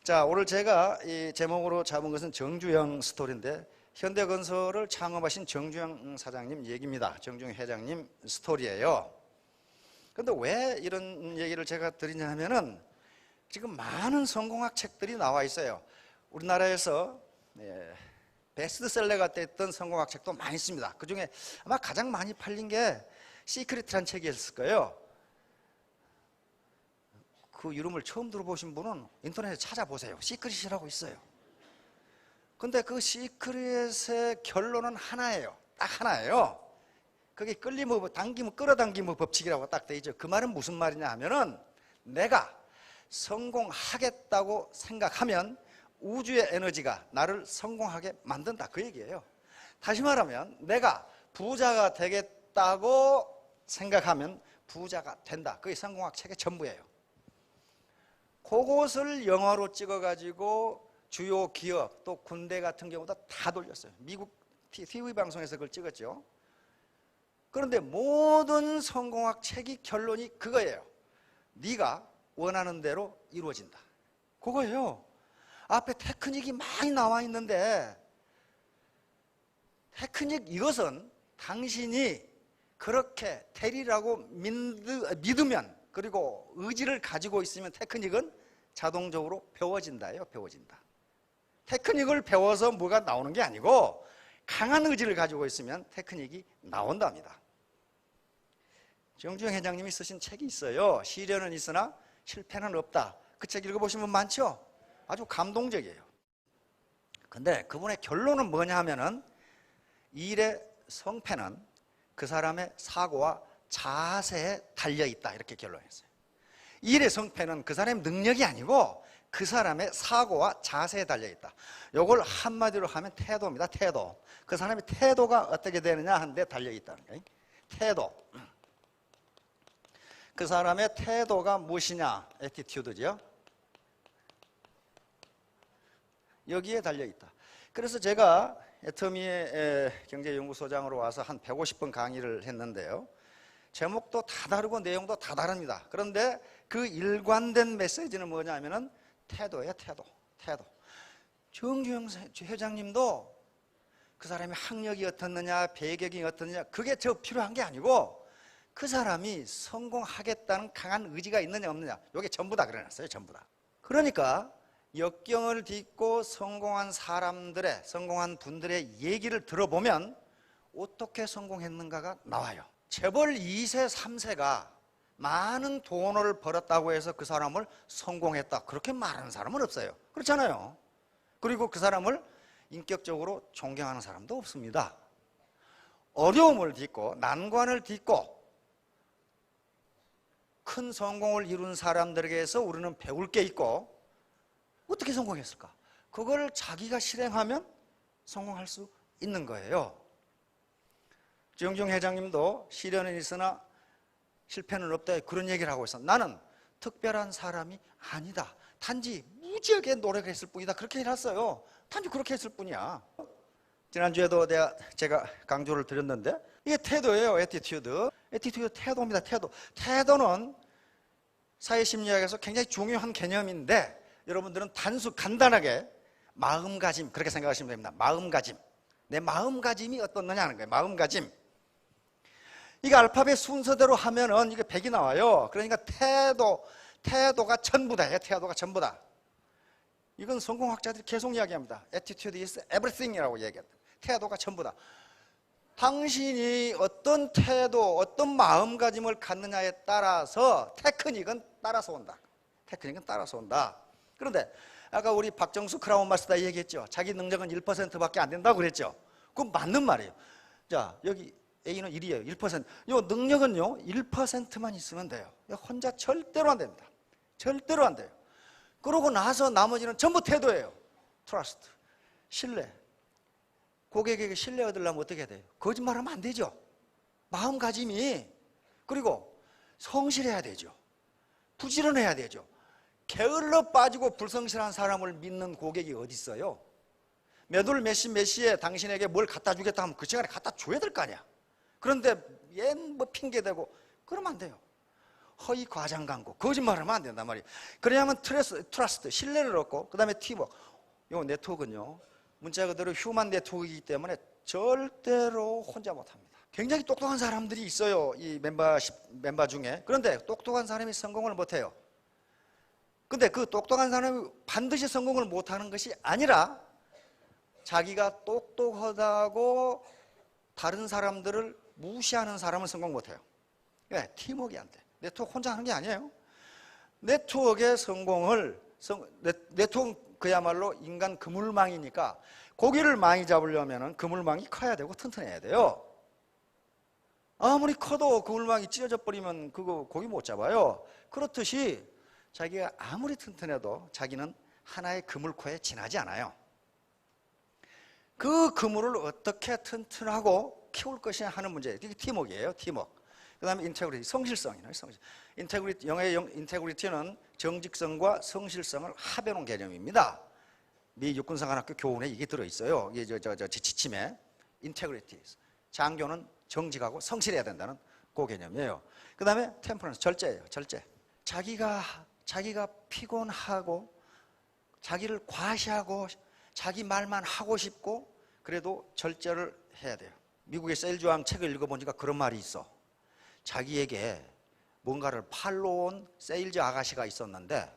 자, 오늘 제가 이 제목으로 잡은 것은 정주영 스토리인데 현대건설을 창업하신 정주영 사장님 얘기입니다. 정주영 회장님 스토리예요. 그런데 왜 이런 얘기를 제가 드리냐 하면은 지금 많은 성공학 책들이 나와 있어요. 우리나라에서 베스트셀러가 됐던 성공학 책도 많이 있습니다. 그 중에 아마 가장 많이 팔린 게 시크릿이라는 책이었을 거예요. 그 이름을 처음 들어보신 분은 인터넷에 찾아보세요. 시크릿이라고 있어요. 근데 그 시크릿의 결론은 하나예요. 딱 하나예요. 그게 당기면 끌어당기면 법칙이라고 딱 돼 있죠. 그 말은 무슨 말이냐 하면은 내가 성공하겠다고 생각하면 우주의 에너지가 나를 성공하게 만든다, 그 얘기예요. 다시 말하면 내가 부자가 되겠다고 생각하면 부자가 된다. 그게 성공학 책의 전부예요. 그것을 영화로 찍어가지고 주요 기업 또 군대 같은 경우도 다 돌렸어요. 미국 TV 방송에서 그걸 찍었죠. 그런데 모든 성공학 책이 결론이 그거예요. 네가 원하는 대로 이루어진다, 그거예요. 앞에 테크닉이 많이 나와 있는데 테크닉 이것은 당신이 그렇게 되리라고 믿으면, 그리고 의지를 가지고 있으면 테크닉은 자동적으로 배워진다예요. 배워진다. 테크닉을 배워서 뭐가 나오는 게 아니고 강한 의지를 가지고 있으면 테크닉이 나온답니다. 정주영 회장님이 쓰신 책이 있어요. 시련은 있으나 실패는 없다. 그 책 읽어보시면 많죠? 아주 감동적이에요. 근데 그분의 결론은 뭐냐 하면은 일의 성패는 그 사람의 사고와 자세에 달려있다, 이렇게 결론했어요. 일의 성패는 그 사람의 능력이 아니고 그 사람의 사고와 자세에 달려있다. 이걸 한마디로 하면 태도입니다. 태도. 그 사람의 태도가 어떻게 되느냐 하는 데 달려있다는 거예요. 태도. 그 사람의 태도가 무엇이냐? 애티튜드죠. 여기에 달려있다. 그래서 제가 애터미의 경제연구소장으로 와서 한 150번 강의를 했는데요. 제목도 다 다르고 내용도 다 다릅니다. 그런데 그 일관된 메시지는 뭐냐면은 태도예요. 태도. 정주영 회장님도 그 사람이 학력이 어떻느냐, 배경이 어떻느냐, 그게 저 필요한 게 아니고 그 사람이 성공하겠다는 강한 의지가 있느냐 없느냐, 이게 전부 다 그려놨어요. 전부 다. 그러니까 역경을 딛고 성공한 사람들의, 성공한 분들의 얘기를 들어보면 어떻게 성공했는가가 나와요. 재벌 2세, 3세가 많은 돈을 벌었다고 해서 그 사람을 성공했다, 그렇게 말하는 사람은 없어요. 그렇잖아요. 그리고 그 사람을 인격적으로 존경하는 사람도 없습니다. 어려움을 딛고 난관을 딛고 큰 성공을 이룬 사람들에게서 우리는 배울 게 있고, 어떻게 성공했을까? 그걸 자기가 실행하면 성공할 수 있는 거예요. 정주영 회장님도 시련은 있으나 실패는 없다, 그런 얘기를 하고 있어. 나는 특별한 사람이 아니다, 단지 무지하게 노력했을 뿐이다, 그렇게 해놨어요. 단지 그렇게 했을 뿐이야. 지난주에도 제가 강조를 드렸는데 이게 태도예요. 애티튜드. 태도입니다. 태도는 사회심리학에서 굉장히 중요한 개념인데 여러분들은 간단하게 마음가짐, 그렇게 생각하시면 됩니다. 마음가짐. 내 마음가짐이 어떻느냐 하는 거예요. 마음가짐. 이게 알파벳 순서대로 하면은 이게 100이 나와요. 그러니까 태도가 전부다. 태도가 전부다. 이건 성공학자들이 계속 이야기합니다. Attitude is everything이라고 얘기합니다. 태도가 전부다. 당신이 어떤 태도, 어떤 마음가짐을 갖느냐에 따라서 테크닉은 따라서 온다. 그런데 아까 우리 박정수 크라운 마스터 얘기했죠. 자기 능력은 1%밖에 안 된다고 그랬죠. 그건 맞는 말이에요. 자, 여기 A는 1이에요. 1%. 이 능력은요, 1%만 있으면 돼요. 혼자 절대로 안 됩니다. 절대로 안 돼요. 그러고 나서 나머지는 전부 태도예요. 트러스트, 신뢰. 고객에게 신뢰 얻으려면 어떻게 해야 돼요? 거짓말하면 안 되죠. 마음가짐이. 그리고 성실해야 되죠. 부지런해야 되죠. 게을러 빠지고 불성실한 사람을 믿는 고객이 어디 있어요? 몇 월 몇 시에 당신에게 뭘 갖다 주겠다 하면 그 시간에 갖다 줘야 될 거 아니야. 그런데 뭐 핑계대고 그러면 안 돼요. 허위 과장 광고, 거짓말하면 안 된단 말이에요. 그래야만 트러스트, 신뢰를 얻고, 그 다음에 팀워크. 요 네트워크는요, 문자 그대로 휴먼 네트워크이기 때문에 절대로 혼자 못합니다. 굉장히 똑똑한 사람들이 있어요, 이 멤버 중에. 그런데 똑똑한 사람이 성공을 못해요. 근데 그 똑똑한 사람이 반드시 성공을 못하는 것이 아니라 자기가 똑똑하다고 다른 사람들을 무시하는 사람은 성공 못해요. 왜? 팀워크가 안 돼. 네트워크 혼자 하는 게 아니에요. 네트워크의 성공을, 네트워크 그야말로 인간 그물망이니까 고기를 많이 잡으려면 그물망이 커야 되고 튼튼해야 돼요. 아무리 커도 그물망이 찢어져 버리면 그거 고기 못 잡아요. 그렇듯이 자기가 아무리 튼튼해도 자기는 하나의 그물코에 지나지 않아요. 그 그물을 어떻게 튼튼하고 키울 것이냐 하는 문제. 이게 팀워크예요, 팀워크. 그 다음에 인테그리티, 성실성이에요. 인테그리티, 영어의 인테그리티는 정직성과 성실성을 합해놓은 개념입니다. 미 육군사관학교 교훈에 이게 들어있어요. 이게 지침에 인테그리티, 장교는 정직하고 성실해야 된다는 그 개념이에요. 그 다음에 템퍼런스, 절제예요, 절제. 자기가 피곤하고 자기를 과시하고 자기 말만 하고 싶고 그래도 절제를 해야 돼요. 미국의 세일즈왕 책을 읽어보니까 그런 말이 있어. 자기에게 뭔가를 팔러 온 세일즈 아가씨가 있었는데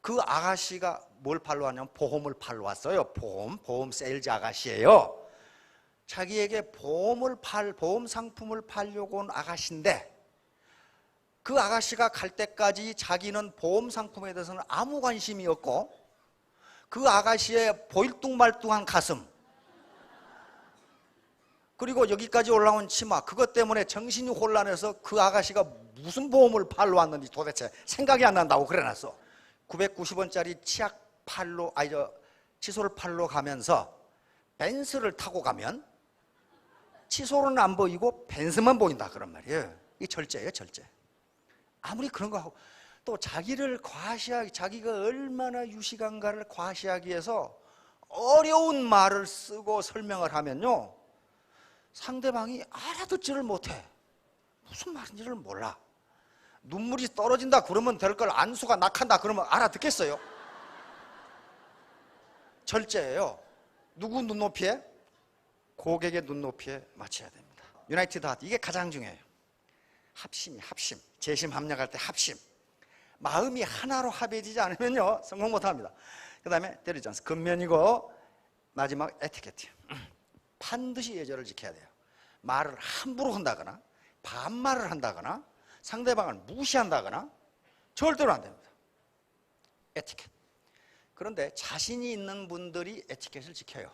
그 아가씨가 뭘 팔러 왔냐면 보험을 팔러 왔어요. 보험 세일즈 아가씨예요. 자기에게 보험 상품을 팔려고 온 아가씨인데 그 아가씨가 갈 때까지 자기는 보험 상품에 대해서는 아무 관심이 없고 그 아가씨의 보일뚱말뚱한 가슴 그리고 여기까지 올라온 치마, 그것 때문에 정신이 혼란해서 그 아가씨가 무슨 보험을 팔러 왔는지 도대체 생각이 안 난다고 그래놨어. 990원짜리 칫솔을 팔러 가면서 벤츠를 타고 가면 칫솔은 안 보이고 벤츠만 보인다 그런 말이에요. 이게 절제예요, 절제. 아무리 그런 거 하고 또 자기를 과시하기, 자기가 얼마나 유식한가를 과시하기 위해서 어려운 말을 쓰고 설명을 하면요, 상대방이 알아듣지를 못해. 무슨 말인지를 몰라. 눈물이 떨어진다 그러면 될 걸 안수가 낙한다 그러면 알아듣겠어요? 절제예요. 누구 눈높이에? 고객의 눈높이에 맞춰야 됩니다. 유나이티드 하트, 이게 가장 중요해요. 합심. 재심 합력할 때 합심. 마음이 하나로 합해지지 않으면요 성공 못합니다. 그 다음에 딜리전스, 근면이고 마지막 에티켓트. 반드시 예절을 지켜야 돼요. 말을 함부로 한다거나 반말을 한다거나 상대방을 무시한다거나 절대로 안 됩니다. 에티켓. 그런데 자신이 있는 분들이 에티켓을 지켜요.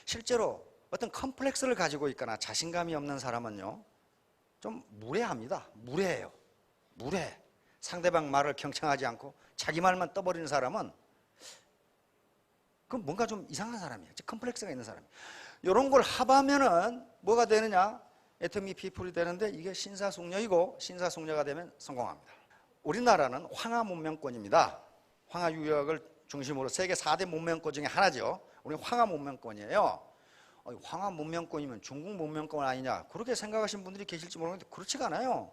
실제로 어떤 컴플렉스를 가지고 있거나 자신감이 없는 사람은요 좀 무례합니다. 무례해요. 무례해. 상대방 말을 경청하지 않고 자기 말만 떠버리는 사람은 그건 뭔가 좀 이상한 사람이에요. 컴플렉스가 있는 사람이에요. 이런 걸 합하면은 뭐가 되느냐? 애터미 피플이 되는데 이게 신사숙녀이고 신사숙녀가 되면 성공합니다. 우리나라는 황하 문명권입니다. 황하 유역을 중심으로 세계 4대 문명권 중에 하나죠. 우리는 황하 문명권이에요. 황하 문명권이면 중국 문명권 아니냐 그렇게 생각하시는 분들이 계실지 모르겠는데 그렇지가 않아요.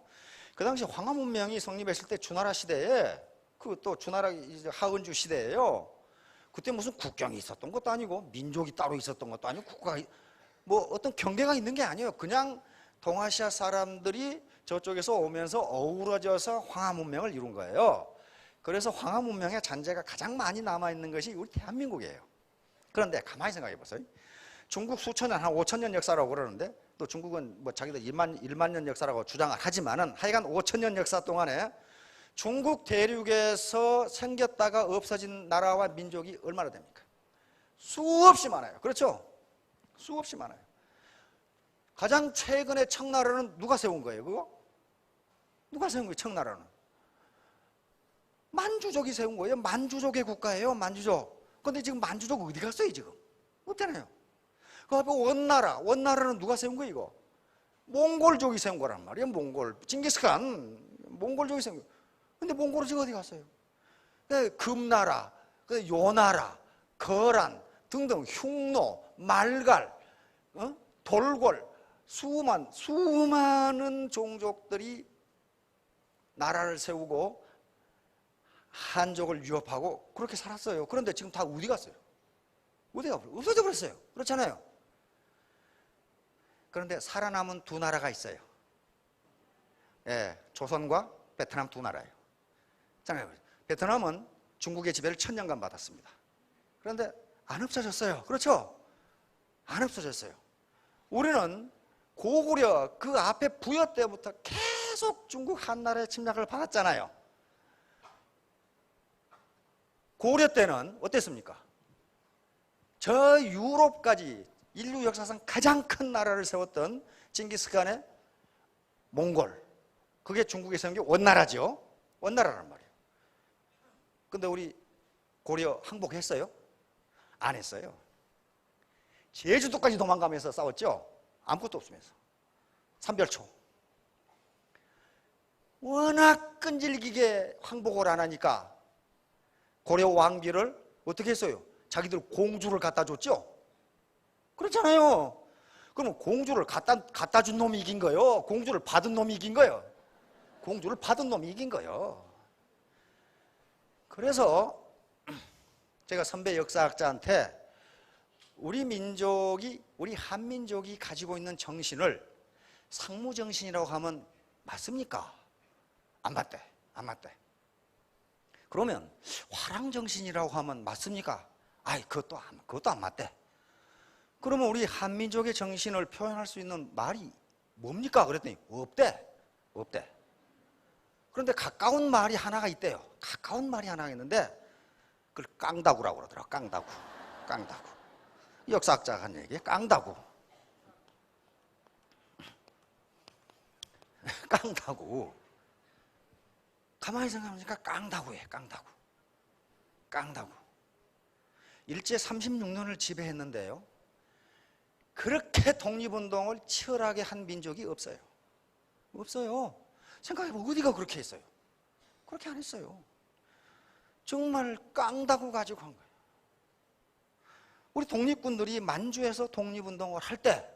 그 당시 황하 문명이 성립했을 때 주나라 시대에 그 또 주나라 하은주 시대예요. 그때 무슨 국경이 있었던 것도 아니고 민족이 따로 있었던 것도 아니고 국가가 뭐 어떤 경계가 있는 게 아니에요. 그냥 동아시아 사람들이 저쪽에서 오면서 어우러져서 황하 문명을 이룬 거예요. 그래서 황하 문명의 잔재가 가장 많이 남아있는 것이 우리 대한민국이에요. 그런데 가만히 생각해 보세요. 중국 수천 년, 한 5천 년 역사라고 그러는데 또 중국은 뭐 자기들 1만 년 역사라고 주장을 하지만은 하여간 5천 년 역사 동안에 중국 대륙에서 생겼다가 없어진 나라와 민족이 얼마나 됩니까? 수없이 많아요. 그렇죠? 수없이 많아요. 가장 최근에 청나라는 누가 세운 거예요? 그거? 누가 세운 거예요? 청나라는 만주족이 세운 거예요. 만주족의 국가예요. 만주족. 근데 지금 만주족 어디 갔어요? 지금 없잖아요. 그 앞에 원나라는 누가 세운 거예요? 이거 몽골족이 세운 거란 말이에요. 징기스칸 몽골족이 세운 거예요. 근데 몽골은 지금 어디 갔어요? 금나라, 요나라, 거란 등등 흉노, 말갈, 돌골 수많은 종족들이 나라를 세우고 한족을 위협하고 그렇게 살았어요. 그런데 지금 다 어디 갔어요? 어디가 없어져 버렸어요. 그렇잖아요. 그런데 살아남은 두 나라가 있어요. 예, 조선과 베트남 두 나라예요. 베트남은 중국의 지배를 1000년간 받았습니다. 그런데 안 없어졌어요. 그렇죠? 안 없어졌어요. 우리는 고구려 그 앞에 부여 때부터 계속 중국 한나라의 침략을 받았잖아요. 고구려 때는 어땠습니까? 저 유럽까지 인류 역사상 가장 큰 나라를 세웠던 징기스칸의 몽골, 그게 중국에 세운 게 원나라죠. 원나라란 말이에요. 근데 우리 고려 항복했어요? 안 했어요. 제주도까지 도망가면서 싸웠죠. 아무것도 없으면서. 삼별초. 워낙 끈질기게 항복을 안 하니까 고려 왕비를 어떻게 했어요? 자기들 공주를 갖다 줬죠. 그렇잖아요. 그러면 공주를 갖다 준 놈이 이긴 거예요? 공주를 받은 놈이 이긴 거예요? 공주를 받은 놈이 이긴 거예요. 그래서 제가 선배 역사학자한테 우리 한민족이 가지고 있는 정신을 상무정신이라고 하면 맞습니까? 안 맞대. 안 맞대. 그러면 화랑정신이라고 하면 맞습니까? 아이, 그것도 안 맞대. 그러면 우리 한민족의 정신을 표현할 수 있는 말이 뭡니까? 그랬더니 없대. 그런데 가까운 말이 하나가 있대요. 가까운 말이 하나가 있는데 그걸 깡다구라고 그러더라고. 깡다구. 역사학자가 한 얘기예요. 깡다구. 깡다구. 가만히 생각하니까 깡다구예요. 깡다구. 일제 36년을 지배했는데요. 그렇게 독립운동을 치열하게 한 민족이 없어요. 생각해보면 어디가 그렇게 했어요? 그렇게 안 했어요. 정말 깡다구 가지고 한 거예요. 우리 독립군들이 만주에서 독립운동을 할 때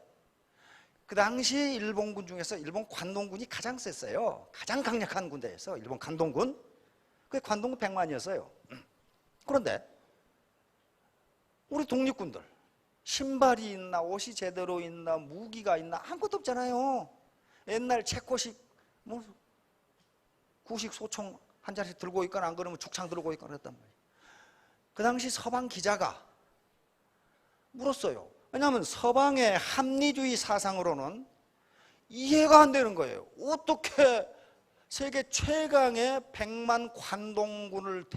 그 당시 일본군 중에서 일본 관동군이 가장 셌어요. 가장 강력한 군대였어. 일본 관동군. 그게 관동군 100만이었어요. 그런데 우리 독립군들 신발이 있나 옷이 제대로 있나 무기가 있나 아무것도 없잖아요. 옛날 체코식 뭐 구식 소총 한 자리 들고 있거나 안 그러면 죽창 들고 있거나 그랬단 말이에요. 그 당시 서방 기자가 물었어요. 왜냐하면 서방의 합리주의 사상으로는 이해가 안 되는 거예요. 어떻게 세계 최강의 100만 관동군을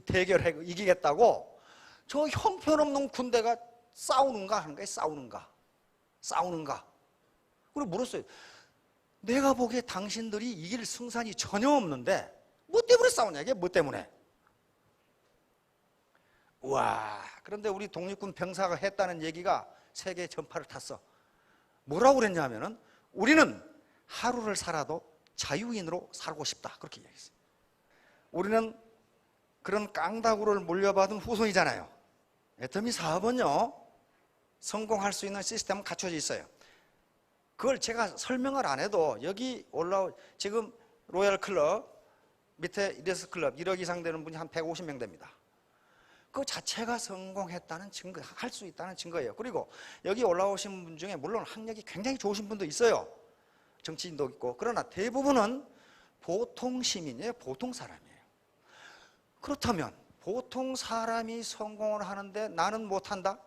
대결해 이기겠다고 저 형편없는 군대가 싸우는가 하는 거예요. 싸우는가. 그리고 물었어요. 내가 보기에 당신들이 이길 승산이 전혀 없는데 뭐 때문에 싸우냐 이게 뭐 때문에? 우와. 그런데 우리 독립군 병사가 했다는 얘기가 세계 전파를 탔어. 뭐라고 그랬냐 하면은 우리는 하루를 살아도 자유인으로 살고 싶다. 그렇게 이야기했어요. 우리는 그런 깡다구를 물려받은 후손이잖아요. 애터미 사업은요, 성공할 수 있는 시스템은 갖춰져 있어요. 그걸 제가 설명을 안 해도 여기 지금 로얄 클럽 밑에 리더스 클럽 1억 이상 되는 분이 한 150명 됩니다. 그 자체가 성공했다는 증거, 할 수 있다는 증거예요. 그리고 여기 올라오신 분 중에 물론 학력이 굉장히 좋으신 분도 있어요. 정치인도 있고. 그러나 대부분은 보통 시민이에요. 보통 사람이에요. 그렇다면 보통 사람이 성공을 하는데 나는 못한다?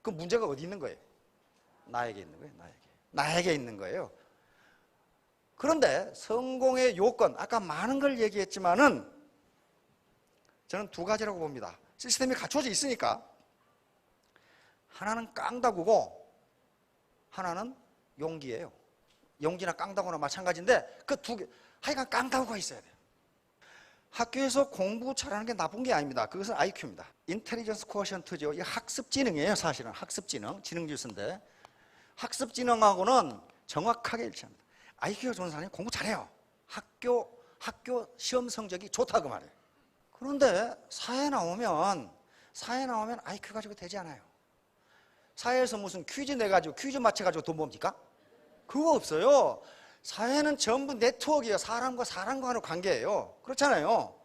그 문제가 어디 있는 거예요? 나에게 있는 거예요. 나에게 있는 거예요. 그런데 성공의 요건, 아까 많은 걸 얘기했지만은 저는 두 가지라고 봅니다. 시스템이 갖춰져 있으니까 하나는 깡다구고 하나는 용기예요. 용기나 깡다구나 마찬가지인데 그 두 개, 하여간 깡다구가 있어야 돼요. 학교에서 공부 잘하는 게 나쁜 게 아닙니다. 그것은 IQ입니다. 인텔리전스 쿼션트죠. 이 학습지능이에요. 사실은 학습지능, 지능지수인데 학습지능하고는 정확하게 일치합니다. IQ가 좋은 사람이 공부 잘해요. 학교 시험 성적이 좋다고 말해요. 그런데 사회에 나오면 IQ 가지고 되지 않아요. 사회에서 무슨 퀴즈 내가지고 퀴즈 맞춰가지고 돈 봅니까? 그거 없어요. 사회는 전부 네트워크예요. 사람과 사람과 하는 관계예요. 그렇잖아요.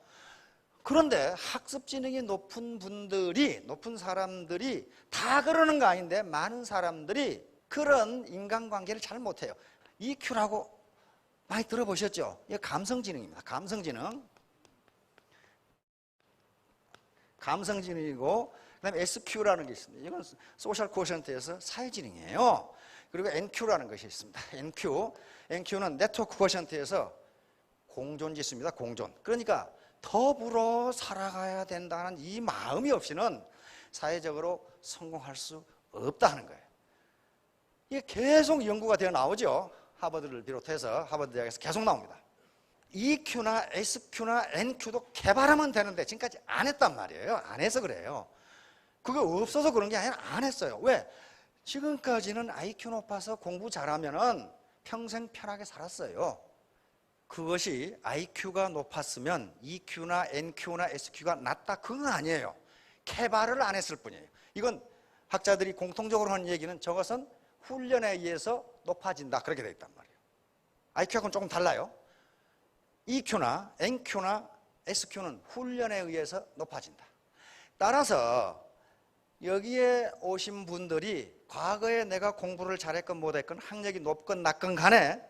그런데 학습지능이 높은 분들이, 높은 사람들이 다 그러는 거 아닌데 많은 사람들이 그런 인간관계를 잘 못해요. EQ라고 많이 들어보셨죠? 이게 감성지능입니다. 감성지능. 감성지능이고, 그 다음에 SQ라는 게 있습니다. 이건 소셜 코션트에서 사회지능이에요. 그리고 NQ라는 것이 있습니다. NQ는 네트워크 코션트에서 공존지수입니다. 공존. 그러니까 더불어 살아가야 된다는 이 마음이 없이는 사회적으로 성공할 수 없다는 거예요. 이게 계속 연구가 되어 나오죠. 하버드를 비롯해서 하버드 대학에서 계속 나옵니다. EQ나 SQ나 NQ도 개발하면 되는데 지금까지 안 했단 말이에요. 안 해서 그래요. 그게 없어서 그런 게 아니라 안 했어요. 왜? 지금까지는 IQ 높아서 공부 잘하면은 평생 편하게 살았어요. 그것이 IQ가 높았으면 EQ나 NQ나 SQ가 낮다, 그건 아니에요. 개발을 안 했을 뿐이에요. 이건 학자들이 공통적으로 하는 얘기는 저것은 훈련에 의해서 높아진다, 그렇게 되어 있단 말이에요. IQ하고는 조금 달라요. EQ나 NQ나 SQ는 훈련에 의해서 높아진다. 따라서 여기에 오신 분들이 과거에 내가 공부를 잘했건 못했건 학력이 높건 낮건 간에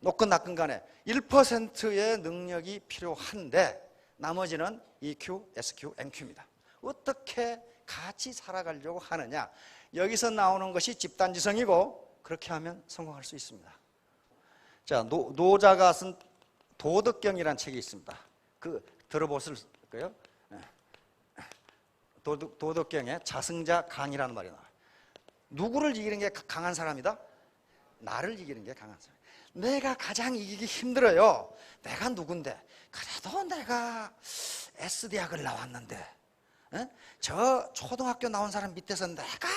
1%의 능력이 필요한데 나머지는 EQ, SQ, NQ입니다. 어떻게 같이 살아가려고 하느냐, 여기서 나오는 것이 집단지성이고 그렇게 하면 성공할 수 있습니다. 자, 노자가 쓴 도덕경이라는 책이 있습니다. 그 들어보실 거예요. 도덕경에 자승자 강이라는 말이 나와요. 누구를 이기는 게 강한 사람이다? 나를 이기는 게 강한 사람. 내가 가장 이기기 힘들어요. 내가 누군데? 그래도 내가 S대학을 나왔는데, 저 초등학교 나온 사람 밑에서 내가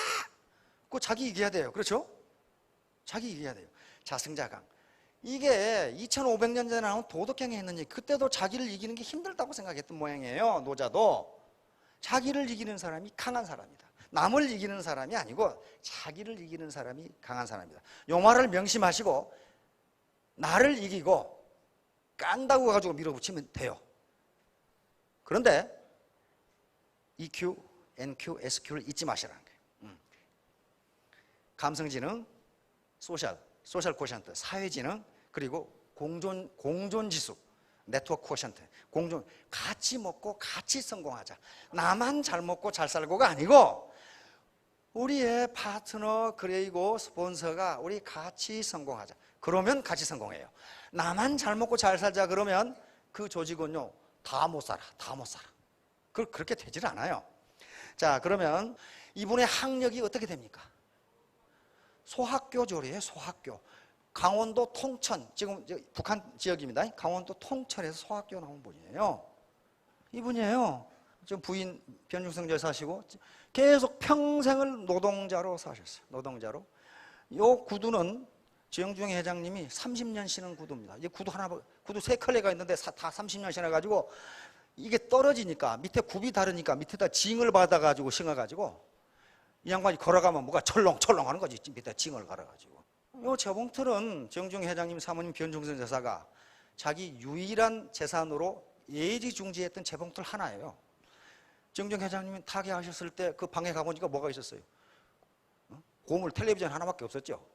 그 자기 이겨야 돼요. 그렇죠? 자기 이겨야 돼요. 자승자강. 이게 2500년 전에 나온 도덕경에 했는지 그때도 자기를 이기는 게 힘들다고 생각했던 모양이에요. 노자도. 자기를 이기는 사람이 강한 사람이다. 남을 이기는 사람이 아니고 자기를 이기는 사람이 강한 사람이다. 요 말을 명심하시고 나를 이기고 깐다고 가지고 밀어붙이면 돼요. 그런데 EQ, NQ, SQ를 잊지 마시라는 거예요. 감성지능, 소셜 코션트, 사회지능, 그리고 공존지수, 네트워크 코션트, 공존, 같이 먹고 같이 성공하자. 나만 잘 먹고 잘 살고가 아니고 우리의 파트너, 그리고 스폰서가 우리 같이 성공하자. 그러면 같이 성공해요. 나만 잘 먹고 잘 살자 그러면 그 조직은요 다 못 살아. 그렇게 되질 않아요. 자, 그러면 이분의 학력이 어떻게 됩니까? 소학교졸이에요. 소학교. 강원도 통천, 지금 북한 지역입니다. 강원도 통천에서 소학교 나온 분이에요. 이분이에요. 지금 부인 변중성 여사시고 계속 평생을 노동자로 사셨어요. 노동자로. 요 구두는 정중 회장님이 30년 신은 구두입니다. 이 구두 구두 3컬레가 있는데 다 30년 신어가지고 이게 떨어지니까 밑에 굽이 다르니까 밑에다 징을 받아가지고 신어가지고 이 양반이 걸어가면 뭐가 철렁철렁 하는 거지. 밑에 징을 갈아가지고. 요 재봉틀은 정중 회장님 사모님 변중선 여사가 자기 유일한 재산으로 예지중지했던 재봉틀 하나예요. 정중 회장님이 타계하셨을 때 그 방에 가보니까 뭐가 있었어요? 고물 텔레비전 하나밖에 없었죠.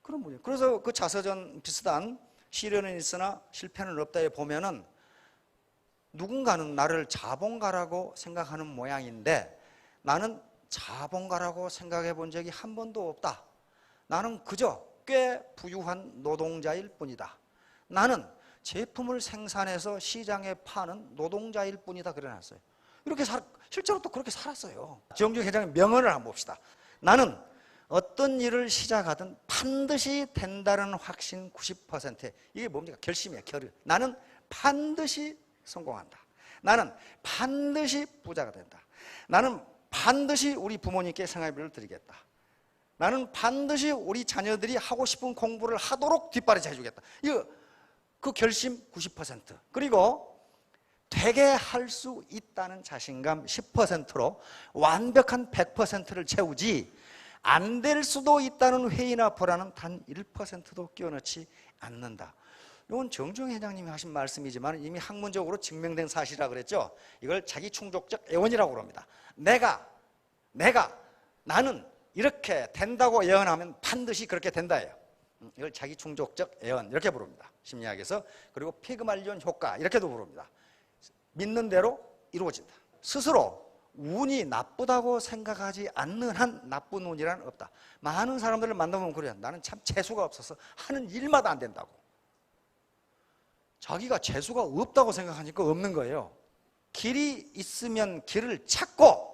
그런 분이에요. 그래서 그 자서전 비슷한 시련은 있으나 실패는 없다에 보면은 누군가는 나를 자본가라고 생각하는 모양인데 나는 자본가라고 생각해 본 적이 한 번도 없다. 나는 그저 꽤 부유한 노동자일 뿐이다. 나는 제품을 생산해서 시장에 파는 노동자일 뿐이다. 그래놨어요. 이렇게 실제로 또 그렇게 살았어요. 정중 회장의 명언을 한번 봅시다. 나는 어떤 일을 시작하든 반드시 된다는 확신 90%. 이게 뭡니까? 결심이에요. 결의. 나는 반드시 성공한다. 나는 반드시 부자가 된다. 나는 반드시 우리 부모님께 생활비를 드리겠다. 나는 반드시 우리 자녀들이 하고 싶은 공부를 하도록 뒷바라지 해주겠다. 이거 그 결심 90%. 그리고 되게 할 수 있다는 자신감 10%로 완벽한 100%를 채우지 안 될 수도 있다는 회의나 불안은 단 1%도 끼워넣지 않는다. 이건 정중 회장님이 하신 말씀이지만 이미 학문적으로 증명된 사실이라 그랬죠. 이걸 자기충족적 애원이라고 그럽니다. 나는 이렇게 된다고 예언하면 반드시 그렇게 된다예요. 이걸 자기충족적 애원 이렇게 부릅니다. 심리학에서. 그리고 피그말리온 효과 이렇게도 부릅니다. 믿는 대로 이루어진다. 스스로 운이 나쁘다고 생각하지 않는 한 나쁜 운이란 없다. 많은 사람들을 만나보면 그래요. 나는 참 재수가 없어서 하는 일마다 안 된다고. 자기가 재수가 없다고 생각하니까 없는 거예요. 길이 있으면 길을 찾고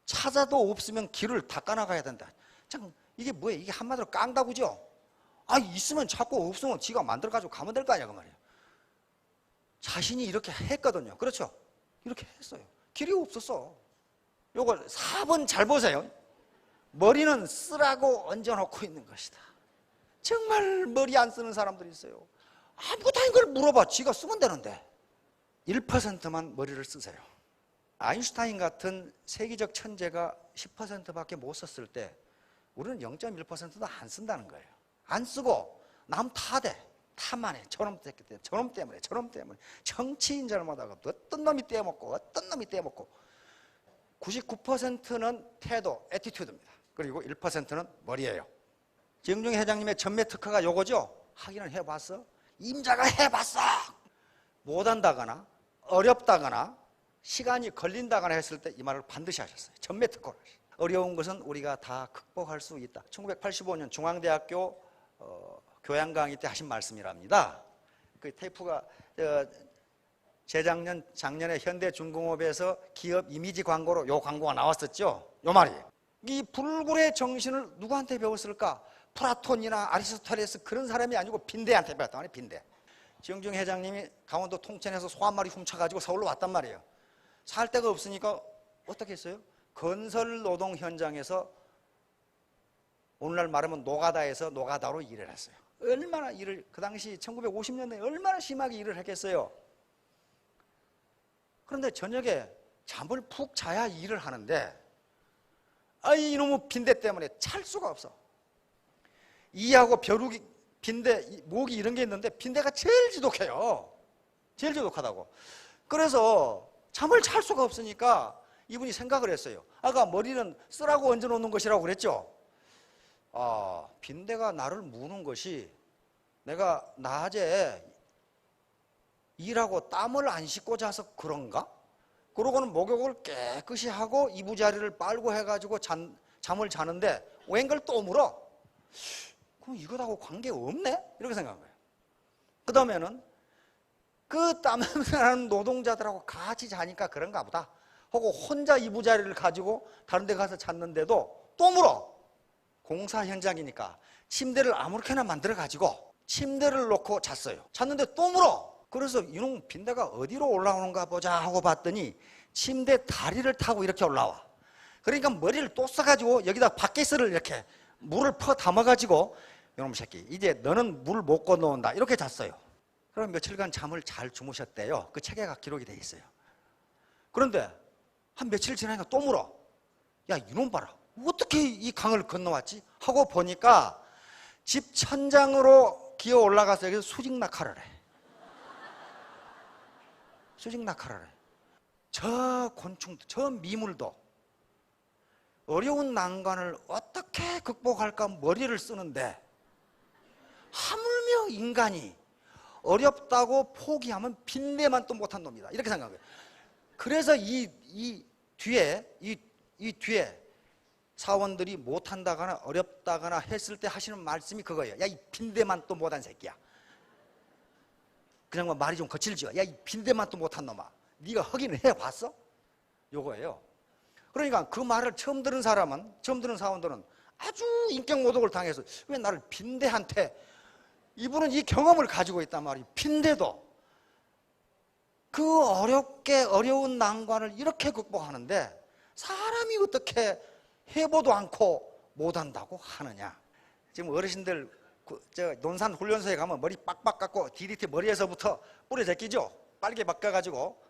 찾아도 없으면 길을 닦아 나가야 된다. 참 이게 뭐예요? 이게 한마디로 깡다구죠. 있으면 찾고 없으면 지가 만들어가지고 가면 될 거 아니야 그 말이에요. 자신이 이렇게 했거든요. 그렇죠? 이렇게 했어요. 길이 없었어. 요걸 4번 잘 보세요. 머리는 쓰라고 얹어놓고 있는 것이다. 정말 머리 안 쓰는 사람들이 있어요. 아무것도 아닌 걸 물어봐. 지가 쓰면 되는데. 1%만 머리를 쓰세요. 아인슈타인 같은 세계적 천재가 10%밖에 못 썼을 때 우리는 0.1%도 안 쓴다는 거예요. 안 쓰고 남 탓해. 탓만 해. 저놈 때문에 정치인 잘못하고 어떤 놈이 떼먹고 99%는 태도, 애티튜드입니다. 그리고 1%는 머리예요. 정중 회장님의 전매 특허가 요거죠. 확인을 해봤어? 임자가 해봤어. 못한다거나 어렵다거나 시간이 걸린다거나 했을 때 이 말을 반드시 하셨어요. 전매 특허를. 어려운 것은 우리가 다 극복할 수 있다. 1985년 중앙대학교 교양 강의 때 하신 말씀이랍니다. 그 테이프가 작년에 현대중공업에서 기업 이미지 광고로 요 광고가 나왔었죠. 요 말이. 이 불굴의 정신을 누구한테 배웠을까? 플라톤이나 아리스토텔레스 그런 사람이 아니고 빈대한테 배웠단 말이에요. 빈대. 정중 회장님이 강원도 통천에서 소 한 마리 훔쳐가지고 서울로 왔단 말이에요. 살 데가 없으니까 어떻게 했어요? 건설 노동 현장에서 오늘날 말하면 노가다에서 노가다로 일을 했어요. 얼마나 일을, 그 당시 1950년대에 얼마나 심하게 일을 했겠어요. 그런데 저녁에 잠을 푹 자야 일을 하는데 이놈의 빈대 때문에 찰 수가 없어. 이하고 벼룩이, 빈대, 모기 이런 게 있는데 빈대가 제일 지독해요. 제일 지독하다고. 그래서 잠을 잘 수가 없으니까 이분이 생각을 했어요. 아까 머리는 쓰라고 얹어놓는 것이라고 그랬죠. 빈대가 나를 무는 것이 내가 낮에 일하고 땀을 안 씻고 자서 그런가? 그러고는 목욕을 깨끗이 하고 이부자리를 빨고 해가지고 잠을 자는데 웬걸 또 물어? 그럼 이거하고 관계 없네? 이렇게 생각한 거예요. 그 다음에는 그 땀나는 노동자들하고 같이 자니까 그런가 보다 하고 혼자 이부자리를 가지고 다른 데 가서 잤는데도 또 물어. 공사 현장이니까 침대를 아무렇게나 만들어 가지고 침대를 놓고 잤어요. 잤는데 또 물어. 그래서 이놈 빈대가 어디로 올라오는가 보자 하고 봤더니 침대 다리를 타고 이렇게 올라와. 그러니까 머리를 또 써가지고 여기다 밭개슬을 이렇게 물을 퍼 담아가지고 이놈 새끼 이제 너는 물 못 건너온다 이렇게 잤어요. 그럼 며칠간 잠을 잘 주무셨대요. 그 책에가 기록이 돼 있어요. 그런데 한 며칠 지나니까 또 물어. 야 이놈 봐라. 어떻게 이 강을 건너왔지? 하고 보니까 집 천장으로 기어 올라가서 여기서 수직 낙하를 해. 수직 낙하를 해. 저 곤충도, 저 미물도 어려운 난관을 어떻게 극복할까 머리를 쓰는데 하물며 인간이 어렵다고 포기하면 빈대만 또 못한 놈이다. 이렇게 생각해요. 그래서 이 뒤에 사원들이 못한다거나 어렵다거나 했을 때 하시는 말씀이 그거예요. 야, 이 빈대만 또 못한 새끼야. 그냥 말이 좀 거칠죠. 야, 이 빈대만 또 못한 놈아. 네가 확인을 해봤어? 요거예요. 그러니까 그 말을 처음 들은 사원들은 아주 인격 모독을 당해서 왜 나를 빈대한테, 이분은 이 경험을 가지고 있단 말이에요. 빈대도 그 어려운 난관을 이렇게 극복하는데 사람이 어떻게 해보도 않고 못한다고 하느냐. 지금 어르신들 논산 훈련소에 가면 머리 빡빡 깎고 DDT 머리에서부터 뿌리 제끼죠. 빨개 바꿔가지고.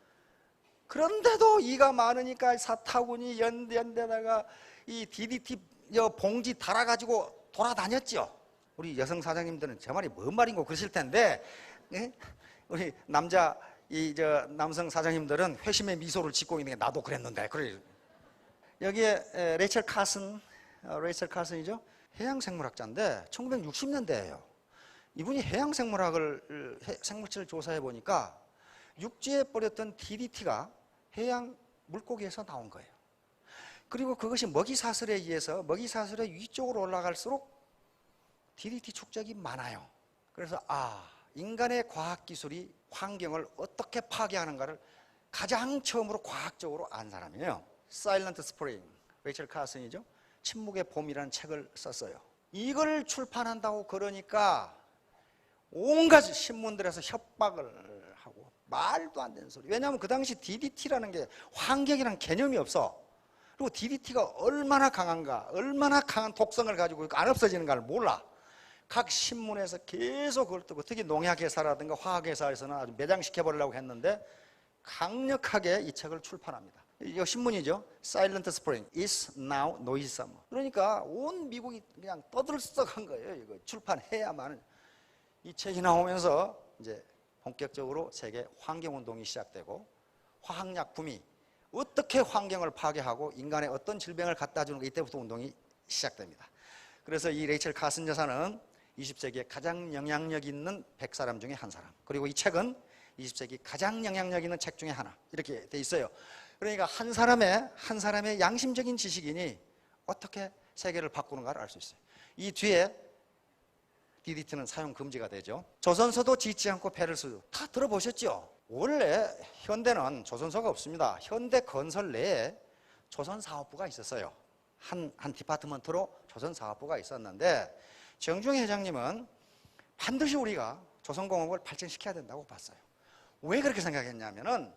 그런데도 이가 많으니까 사타구니 연대다가 이 DDT 봉지 달아가지고 돌아다녔죠. 우리 여성 사장님들은 제 말이 뭔 말인고 그러실 텐데, 예? 우리 남성 사장님들은 회심의 미소를 짓고 있는 게 나도 그랬는데. 그래. 여기에 레이첼 카슨이죠. 해양생물학자인데 1960년대예요. 이분이 생물체를 조사해 보니까 육지에 버렸던 DDT가 해양 물고기에서 나온 거예요. 그리고 그것이 먹이사슬에 의해서 먹이사슬의 위쪽으로 올라갈수록 DDT 축적이 많아요. 그래서 인간의 과학기술이 환경을 어떻게 파괴하는가를 가장 처음으로 과학적으로 안 사람이에요. 사일런트 스프링, 레이첼 카슨이죠. 침묵의 봄이라는 책을 썼어요. 이걸 출판한다고 그러니까 온갖 신문들에서 협박을 하고 말도 안 되는 소리. 왜냐하면 그 당시 DDT라는 게 환경이라는 개념이 없어. 그리고 DDT가 얼마나 강한가, 얼마나 강한 독성을 가지고 안 없어지는가를 몰라. 각 신문에서 계속 그걸 뜨고, 특히 농약회사라든가 화학회사에서는 아주 매장시켜버리려고 했는데 강력하게 이 책을 출판합니다. 이거 신문이죠. Silent Spring is now noisome. 그러니까 온 미국이 그냥 떠들썩한 거예요. 이거 출판해야만. 이 책이 나오면서 이제 본격적으로 세계 환경운동이 시작되고, 화학약품이 어떻게 환경을 파괴하고 인간의 어떤 질병을 갖다 주는 가 이때부터 운동이 시작됩니다. 그래서 이 레이첼 카슨 여사는 20세기에 가장 영향력 있는 100사람 중에 한 사람. 그리고 이 책은 20세기 가장 영향력 있는 책 중에 하나. 이렇게 돼 있어요. 그러니까 한 사람의 양심적인 지식인이 어떻게 세계를 바꾸는가를 알 수 있어요. 이 뒤에 DDT는 사용 금지가 되죠. 조선소도 짓지 않고 배를 쓰죠. 다 들어보셨죠? 원래 현대는 조선소가 없습니다. 현대 건설 내에 조선사업부가 있었어요. 한 디파트먼트로 조선사업부가 있었는데, 정중희 회장님은 반드시 우리가 조선공업을 발전시켜야 된다고 봤어요. 왜 그렇게 생각했냐면은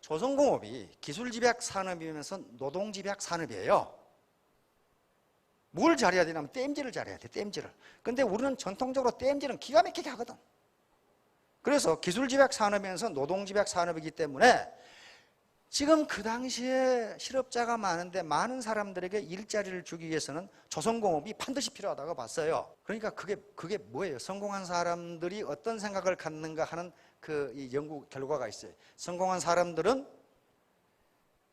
조선공업이 기술집약 산업이면서 노동집약 산업이에요. 뭘 잘해야 되냐면 땜질을 잘해야 돼, 땜질을. 근데 우리는 전통적으로 땜질은 기가 막히게 하거든. 그래서 기술집약 산업이면서 노동집약 산업이기 때문에 지금 그 당시에 실업자가 많은데 많은 사람들에게 일자리를 주기 위해서는 조선공업이 반드시 필요하다고 봤어요. 그러니까 그게 뭐예요? 성공한 사람들이 어떤 생각을 갖는가 하는 이 연구 결과가 있어요. 성공한 사람들은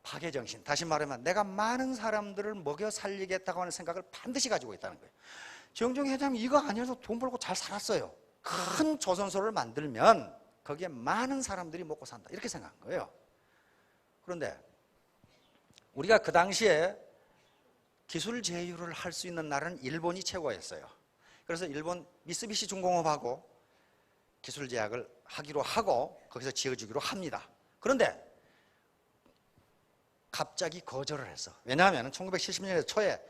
파괴정신, 다시 말하면 내가 많은 사람들을 먹여 살리겠다고 하는 생각을 반드시 가지고 있다는 거예요. 정중희 회장이 이거 아니어도 돈 벌고 잘 살았어요. 큰 조선소를 만들면 거기에 많은 사람들이 먹고 산다, 이렇게 생각한 거예요. 그런데 우리가 그 당시에 기술 제휴를 할 수 있는 나라는 일본이 최고였어요. 그래서 일본 미쓰비시 중공업하고 기술 제약을 하기로 하고 거기서 지어주기로 합니다. 그런데 갑자기 거절을 했어. 왜냐하면 1970년대 초에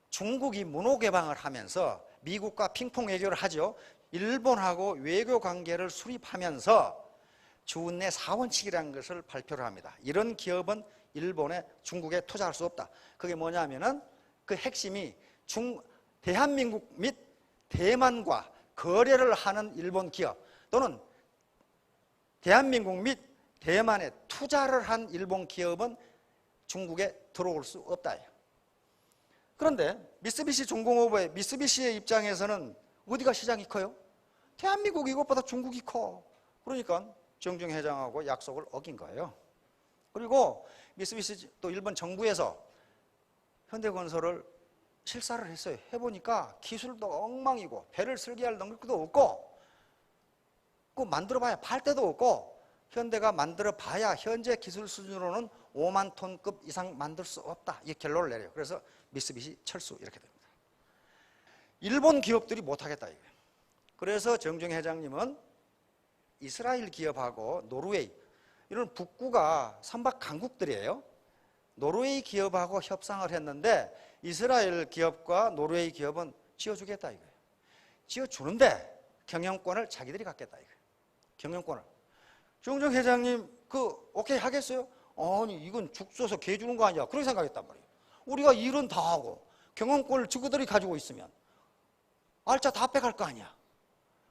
중국이 문호 개방을 하면서 미국과 핑퐁 외교를 하죠. 일본하고 외교 관계를 수립하면서 주운내 4원칙이라는 것을 발표를 합니다. 이런 기업은 일본에, 중국에 투자할 수 없다. 그게 뭐냐면은 그 핵심이 대한민국 및 대만과 거래를 하는 일본 기업, 또는 대한민국 및 대만에 투자를 한 일본 기업은 중국에 들어올 수 없다. 그런데 미쓰비시 중공업의 미쓰비시의 입장에서는 어디가 시장이 커요? 대한민국이 이것보다 중국이 커. 그러니까 정중희 회장하고 약속을 어긴 거예요. 그리고 미쓰비시 또 일본 정부에서 현대건설을 실사를 했어요. 해보니까 기술도 엉망이고 배를 설계할 능력도 없고, 그 만들어봐야 팔 데도 없고, 현대가 만들어봐야 현재 기술 수준으로는 5만 톤급 이상 만들 수 없다, 이 결론을 내려요. 그래서 미쓰비시 철수, 이렇게 됩니다. 일본 기업들이 못하겠다 이거예요. 그래서 정중희 회장님은 이스라엘 기업하고 노르웨이, 이런 북구가 선박 강국들이에요. 노르웨이 기업하고 협상을 했는데 이스라엘 기업과 노르웨이 기업은 지어주겠다 이거예요. 지어주는데 경영권을 자기들이 갖겠다 이거예요. 경영권을. 정중희 회장님 오케이 하겠어요? 아니 이건 죽 써서 개 주는 거 아니야, 그렇게 생각했단 말이에요. 우리가 일은 다 하고 경영권을 저들이 가지고 있으면 알짜 다 빼갈 거 아니야.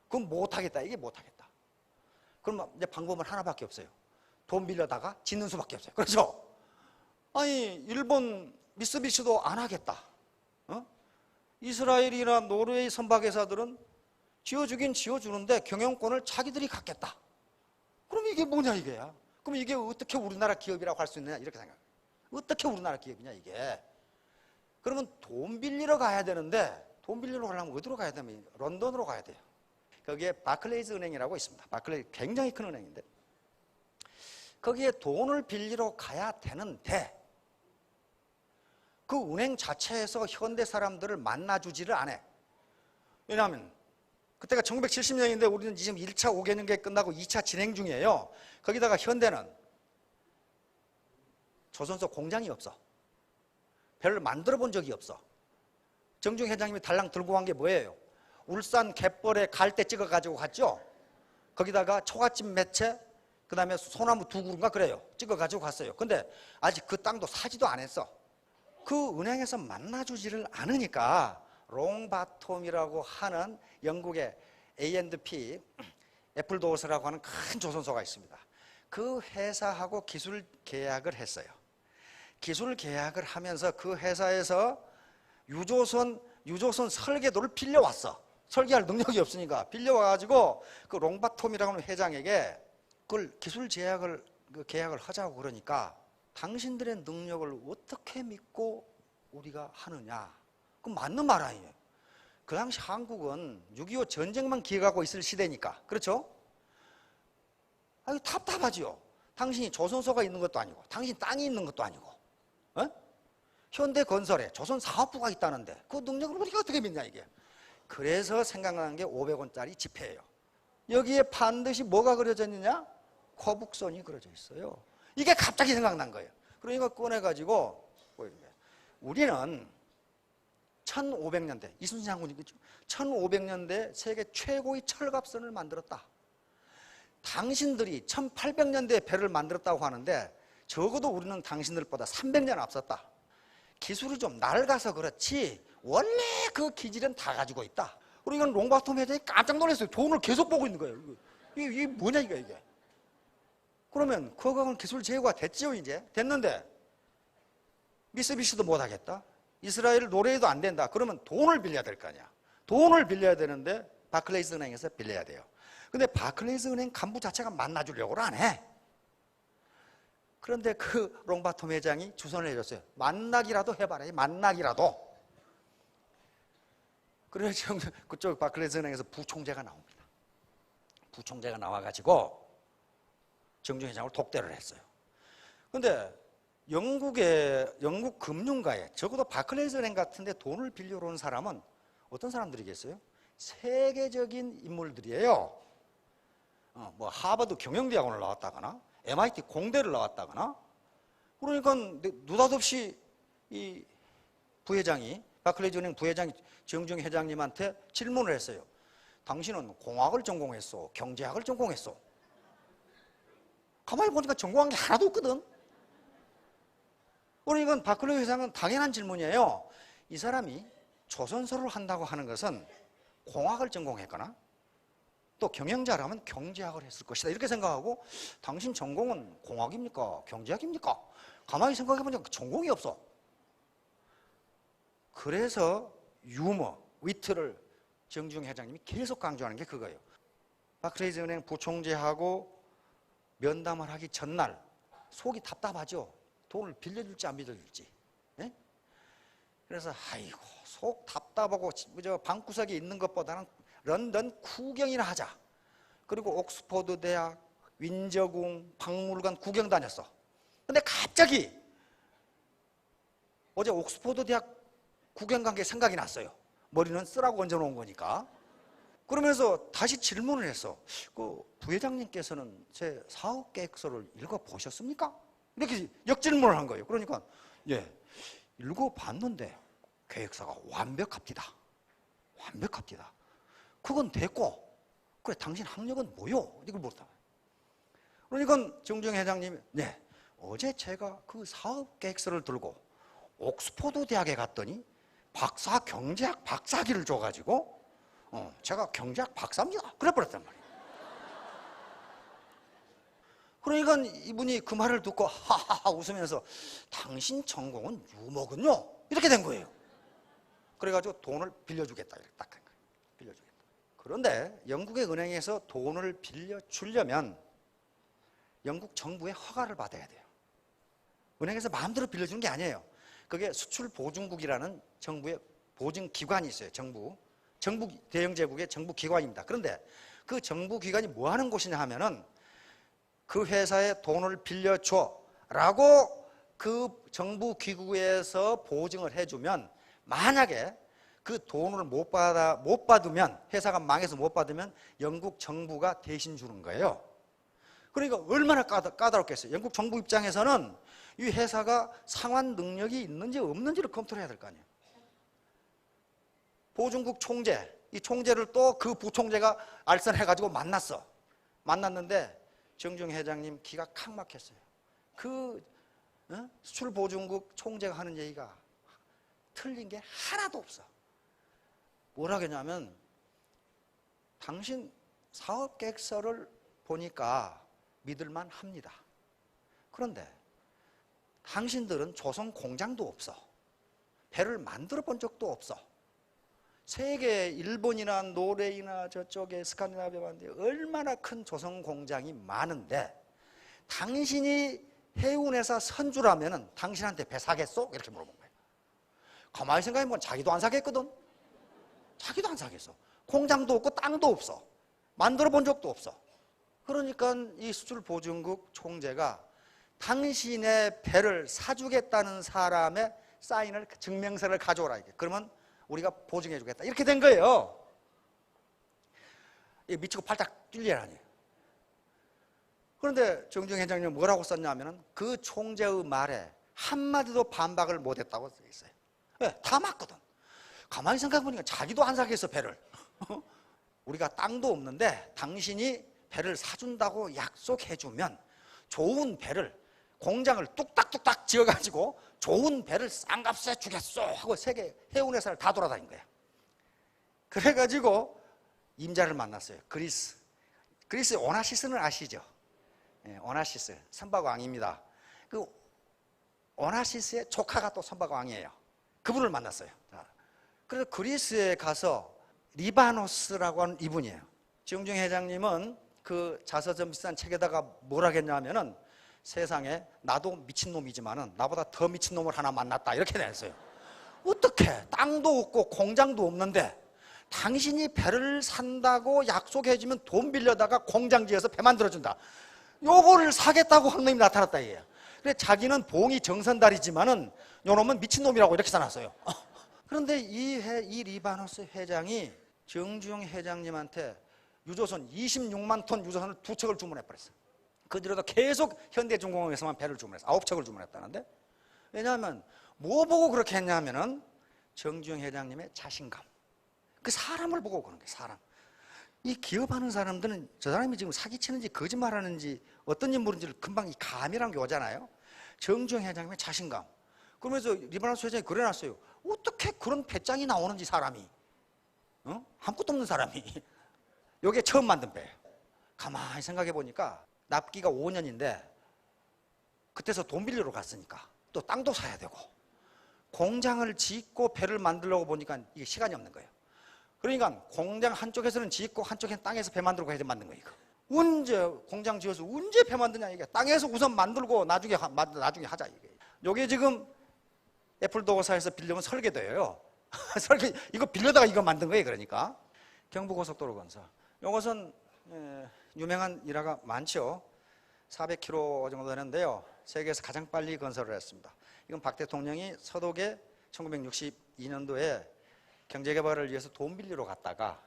그럼 못하겠다, 이게 못하겠다. 그럼 이제 방법은 하나밖에 없어요. 돈 빌려다가 짓는 수밖에 없어요. 그렇죠? 아니 일본 미쓰비시도 안 하겠다. 이스라엘이나 노르웨이 선박회사들은 지어주긴 지어주는데 경영권을 자기들이 갖겠다. 그럼 이게 뭐냐 이게야. 그럼 이게 어떻게 우리나라 기업이라고 할 수 있느냐 이렇게 생각해요. 어떻게 우리나라 기업이냐 이게. 그러면 돈 빌리러 가야 되는데 돈 빌리러 가려면 어디로 가야 되면 런던으로 가야 돼요. 거기에 바클레이즈 은행이라고 있습니다. 바클레이즈 굉장히 큰 은행인데 거기에 돈을 빌리러 가야 되는데 그 은행 자체에서 현대 사람들을 만나주지를 않아. 왜냐하면 그때가 1970년인데 우리는 지금 1차 5개년계 끝나고 2차 진행 중이에요. 거기다가 현대는 조선소 공장이 없어. 별로 만들어 본 적이 없어. 정중 회장님이 달랑 들고 간 게 뭐예요? 울산 갯벌에 갈대 찍어 가지고 갔죠. 거기다가 초가집 매체 그 다음에 소나무 2그루인가 그래요. 찍어 가지고 갔어요. 근데 아직 그 땅도 사지도 안 했어. 그 은행에서 만나주지를 않으니까 롱바톰이라고 하는 영국의 A&P 애플도어스라고 하는 큰 조선소가 있습니다. 그 회사하고 기술 계약을 했어요. 기술 계약을 하면서 그 회사에서 유조선 설계도를 빌려왔어. 설계할 능력이 없으니까 빌려와가지고 그 롱바톰이라고 하는 회장에게 그걸 기술 계약을 하자고 그러니까 당신들의 능력을 어떻게 믿고 우리가 하느냐. 그건 맞는 말 아니에요. 그 당시 한국은 6.25 전쟁만 기억하고 있을 시대니까. 그렇죠? 아유, 답답하지요. 당신이 조선소가 있는 것도 아니고 당신 땅이 있는 것도 아니고 현대건설에 조선사업부가 있다는데 그 능력을 우리가 어떻게 믿냐 이게. 그래서 생각나는 게 500원짜리 지폐예요. 여기에 반드시 뭐가 그려져 있느냐? 거북선이 그려져 있어요. 이게 갑자기 생각난 거예요. 그러니까 꺼내가지고 우리는 1500년대 이순신 장군이 그죠? 1500년대 세계 최고의 철갑선을 만들었다. 당신들이 1800년대에 배를 만들었다고 하는데 적어도 우리는 당신들보다 300년 앞섰다. 기술이 좀 낡아서 그렇지 원래 그 기질은 다 가지고 있다. 그러니까 롱바톰 회장이 깜짝 놀랐어요. 돈을 계속 보고 있는 거예요. 이게 뭐냐 이게. 그러면 그거는 기술 제휴가 됐죠. 이제 됐는데 미쓰비시도 못하겠다. 이스라엘 노래해도 안 된다. 그러면 돈을 빌려야 될 거 아니야. 돈을 빌려야 되는데 바클레이스 은행에서 빌려야 돼요. 근데 바클레이스 은행 간부 자체가 만나주려고 안 해. 그런데 그 롱바톰 회장이 주선을 해줬어요. 만나기라도 해봐라. 만나기라도. 그래서 그쪽 바클레이스 은행에서 부총재가 나옵니다. 부총재가 나와가지고 정중 회장을 독대를 했어요. 그런데 영국 금융가에 적어도 바클레이스 은행 같은데 돈을 빌려러 온 사람은 어떤 사람들이겠어요? 세계적인 인물들이에요. 뭐 하버드 경영대학원을 나왔다거나 MIT 공대를 나왔다거나. 그러니까 느닷없이 이 부회장이 바클레이즈 은행 부회장이 정중 회장님한테 질문을 했어요. 당신은 공학을 전공했어? 경제학을 전공했어? 가만히 보니까 전공한 게 하나도 없거든. 그러니까 바클레이즈 회장은 당연한 질문이에요. 이 사람이 조선소를 한다고 하는 것은 공학을 전공했거나 또 경영자라면 경제학을 했을 것이다. 이렇게 생각하고 당신 전공은 공학입니까? 경제학입니까? 가만히 생각해보니까 전공이 없어. 그래서 유머, 위트를 정중 회장님이 계속 강조하는 게 그거예요. 바클레이즈 은행 부총재하고 면담을 하기 전날 속이 답답하죠. 돈을 빌려줄지 안 빌려줄지. 네? 그래서 아이고 속 답답하고 저 방구석에 있는 것보다는 런던 구경이나 하자. 그리고 옥스퍼드 대학, 윈저궁, 박물관 구경 다녔어. 근데 갑자기 어제 옥스퍼드 대학 구경 간 게 생각이 났어요. 머리는 쓰라고 얹어놓은 거니까. 그러면서 다시 질문을 했어. 그 부회장님께서는 제 사업 계획서를 읽어보셨습니까? 이렇게 역질문을 한 거예요. 그러니까 예, 읽어봤는데 계획서가 완벽합니다. 완벽합니다. 그건 됐고, 그래 당신 학력은 뭐요? 이걸 물었다. 그러니까 정중 회장님이 네, 어제 제가 그 사업 계획서를 들고 옥스퍼드 대학에 갔더니 경제학 박사학위를 줘가지고 제가 경제학 박사입니다. 그래 버렸단 말이에요. 그러니까 이분이 그 말을 듣고 하하하 웃으면서 당신 전공은 유머군요. 이렇게 된 거예요. 그래가지고 돈을 빌려주겠다. 이렇게 딱 한 거예요. 빌려주겠다. 그런데 영국의 은행에서 돈을 빌려주려면 영국 정부의 허가를 받아야 돼요. 은행에서 마음대로 빌려주는 게 아니에요. 그게 수출보증국이라는 정부의 보증기관이 있어요. 정부 대영제국의 정부기관입니다. 그런데 그 정부기관이 뭐 하는 곳이냐 하면은 그 회사에 돈을 빌려줘 라고 그 정부기구에서 보증을 해주면 만약에 그 돈을 못 받으면 회사가 망해서 못 받으면 영국 정부가 대신 주는 거예요. 그러니까 얼마나 까다롭겠어요. 영국 정부 입장에서는 이 회사가 상환 능력이 있는지 없는지를 검토를 해야 될 거 아니에요. 보증국 총재, 이 총재를 또 그 부총재가 알선해가지고 만났는데 정중 회장님 기가 칵 막혔어요. 그 수출보증국 총재가 하는 얘기가 틀린 게 하나도 없어. 뭐라 그러냐면 당신 사업계획서를 보니까 믿을만 합니다. 그런데 당신들은 조선 공장도 없어. 배를 만들어 본 적도 없어. 세계 일본이나 노르웨이나 저쪽에 스칸디나비아인데 얼마나 큰 조선 공장이 많은데 당신이 해운회사 선주라면은 당신한테 배 사겠어? 이렇게 물어본 거예요. 가만히 생각해보면 자기도 안 사겠거든. 자기도 안 사겠어. 공장도 없고 땅도 없어. 만들어 본 적도 없어. 그러니까 이 수출보증국 총재가 당신의 배를 사주겠다는 사람의 사인을, 증명서를 가져오라. 그러면 우리가 보증해 주겠다. 이렇게 된 거예요. 미치고 팔짝 뛰려라니. 그런데 정중 회장님 뭐라고 썼냐면은 그 총재의 말에 한마디도 반박을 못했다고 써 있어요. 네, 다 맞거든. 가만히 생각해보니까 자기도 안 사겠어, 배를. 우리가 땅도 없는데 당신이 배를 사준다고 약속해주면 좋은 배를, 공장을 뚝딱뚝딱 지어가지고 좋은 배를 싼 값에 주겠소 하고 세계 해운회사를 다 돌아다닌 거야. 그래가지고 임자를 만났어요. 그리스 오나시스는 아시죠? 네, 오나시스 선박왕입니다. 그 오나시스의 조카가 또 선박왕이에요. 그분을 만났어요. 그래서 그리스에 가서 리바노스라고 하는 이분이에요. 정중 회장님은 그 자서전 비싼 책에다가 뭐라 했냐면은 세상에 나도 미친놈이지만은 나보다 더 미친놈을 하나 만났다 이렇게 냈어요. 어떻게 땅도 없고 공장도 없는데 당신이 배를 산다고 약속해주면 돈 빌려다가 공장 지어서 배 만들어준다. 요거를 사겠다고 한 놈이 나타났다 이게요. 그래 자기는 봉이 정선달이지만은 요놈은 미친놈이라고 이렇게 써놨어요. 그런데 이 리바노스 회장이 정중 회장님한테 유조선 26만 톤 유조선을 2척을 주문해버렸어요. 그 뒤로도 계속 현대중공업에서만 배를 주문했어요. 9척을 주문했다는데, 왜냐하면 뭐 보고 그렇게 했냐면은 정중 회장님의 자신감, 그 사람을 보고 그런 거예요. 사람. 이 기업하는 사람들은 저 사람이 지금 사기치는지 거짓말하는지 어떤 인물인지를 금방 이 감이라는 게 오잖아요. 정중 회장님의 자신감. 그러면서 리바노스 회장이 그래놨어요. 어떻게 그런 배짱이 나오는지 사람이, 아무것도 없는 사람이 요게 처음 만든 배예요. 가만히 생각해 보니까 납기가 5년인데 그때서 돈 빌리러 갔으니까 또 땅도 사야 되고 공장을 짓고 배를 만들려고 보니까 이게 시간이 없는 거예요. 그러니까 공장 한쪽에서는 짓고 한쪽에는 땅에서 배 만들고 해서 만든 거예요. 언제 공장 지어서 언제 배 만드냐 이게. 땅에서 우선 만들고 나중에 하자 이게. 요게 지금 애플도어사에서 빌려면 설계도예요. 이거 빌려다가 이거 만든 거예요. 그러니까 경부고속도로 건설. 이것은 유명한 일화가 많죠. 400km 정도 되는데요. 세계에서 가장 빨리 건설을 했습니다. 이건 박 대통령이 서독에 1962년도에 경제개발을 위해서 돈 빌리러 갔다가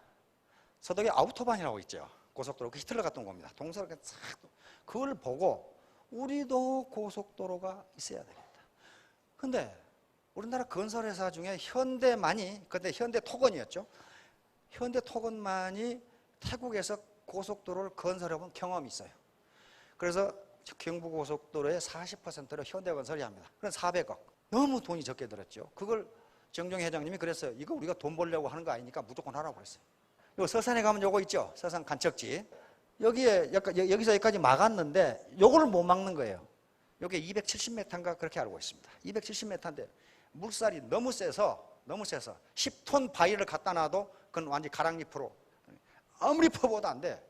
서독에 아우토반이라고 있죠. 고속도로. 그 히틀러 갔던 겁니다. 동서를 싹 그걸 보고 우리도 고속도로가 있어야 되겠다. 근데 우리나라 건설회사 중에 현대만이, 그때 현대토건이었죠. 현대토건만이 태국에서 고속도로를 건설해본 경험이 있어요. 그래서 경부고속도로의 40%를 현대건설이 합니다. 그럼 400억. 너무 돈이 적게 들었죠. 그걸 정중 회장님이 그랬어요. 이거 우리가 돈 벌려고 하는 거 아니니까 무조건 하라고 그랬어요. 요 서산에 가면 요거 있죠. 서산 간척지. 여기에 여기서 여기까지 막았는데 요걸 못 막는 거예요. 요게 270m인가 그렇게 알고 있습니다. 270m인데 물살이 너무 세서 10톤 바위를 갖다 놔도 그건 완전히 가랑잎으로 아무리 퍼부어도 안 돼.